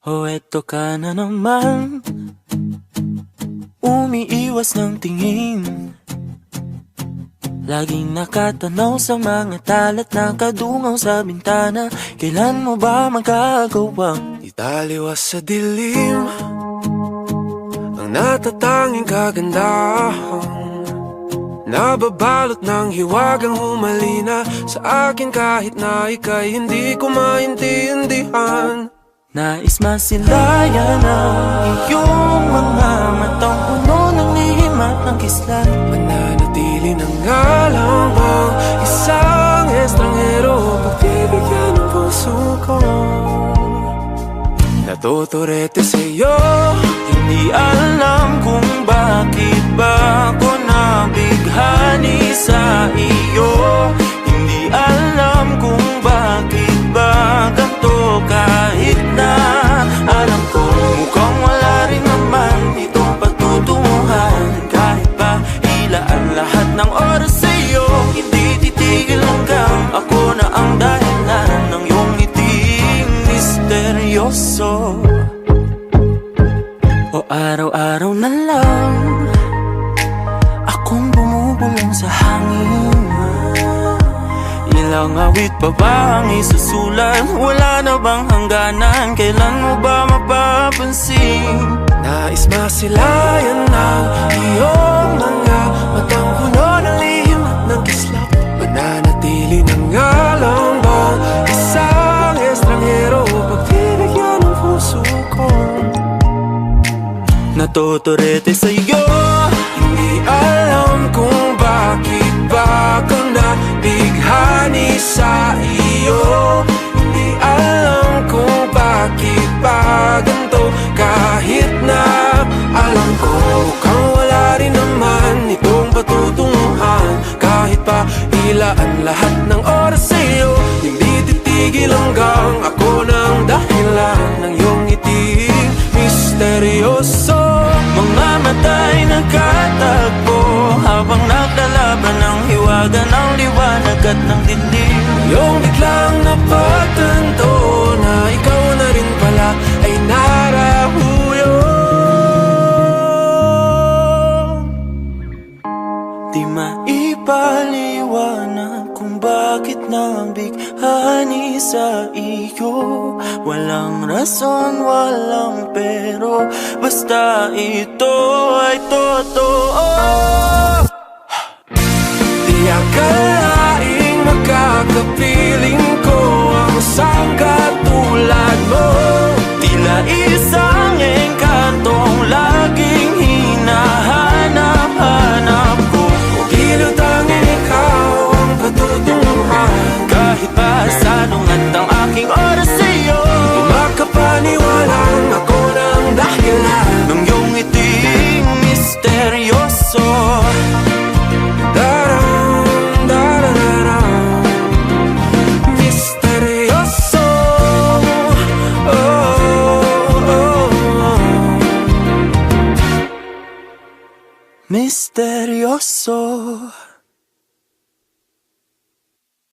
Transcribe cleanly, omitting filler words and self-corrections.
Oh, eto ka na naman, umiiwas ng tingin. Laging nakatanaw sa mga talat na kadungaw sa bintana. Kailan mo ba magagawang italiwas sa dilim ang natatanging kagandahan, nababalot ng hiwagang humalina sa akin kahit na ika'y hindi ko maintindihan. Nais masilayan ang iyong mga matang puno ng lihim at ng kislat. Mananatili ng ngalang ang isang estranghero, pagbibigyan ng puso ko. Natuturete sa'yo, Hindi alam kung bakit ba ako nabighani sa iyo. Hindi alam kung bakit ba ganito kahit na alam ko mukhang wala rin naman itong pagtutunguhan. Kahit pa hilaan lahat ng oras sa iyo, hindi titigil hanggang ako na ang dahilan ng iyong ngiting misteryoso. O araw-araw na lang akong bumubulong sa hangin. Ilang awit pa ba ang isusulat? Wala na bang hangganan? Kailan mo ba mapapansin? nais masilayan ng iyong mga matang puno ng lihim at ng kislap. Mananatili ng ngalang bang isang estranghero, pagbibigyan ng puso ko. Natuturete sa'yo, Hindi alam kung bakit ba ka nabighani sa iyo. Hindi alam kung bakit ba ganito kahit na alam ko mukhang wala rin naman itong patutunguhan. Kahit pa hilaan lahat ng oras sa iyo, hindi titigil hanggang ako ng dahilan ng iyong ngiting misteryoso. mga mata'y nagkatagpo habang naglalaban ng hiwaga ng liwanag at ng dilim. Yung biglang napagtanto na ikaw na rin pala ay narahuyo. Di maipaliwanag kung bakit nabighani sa iyo. Walang rason, walang pero, basta ito ay totoo. Di akalaing makakapiling ko ang isang katulad mo. Tila isang engkantong laging hinahanap-hanap ko. Tila tanging ikaw ang patutunguhan. Kahit pa salungat ang aking oras sa iyo, Di makapaniwalang ako ng dahilan nung iyong ngiting misteryoso. Daram, darararam, misteryoso. Oh, oh, oh. Misteryoso.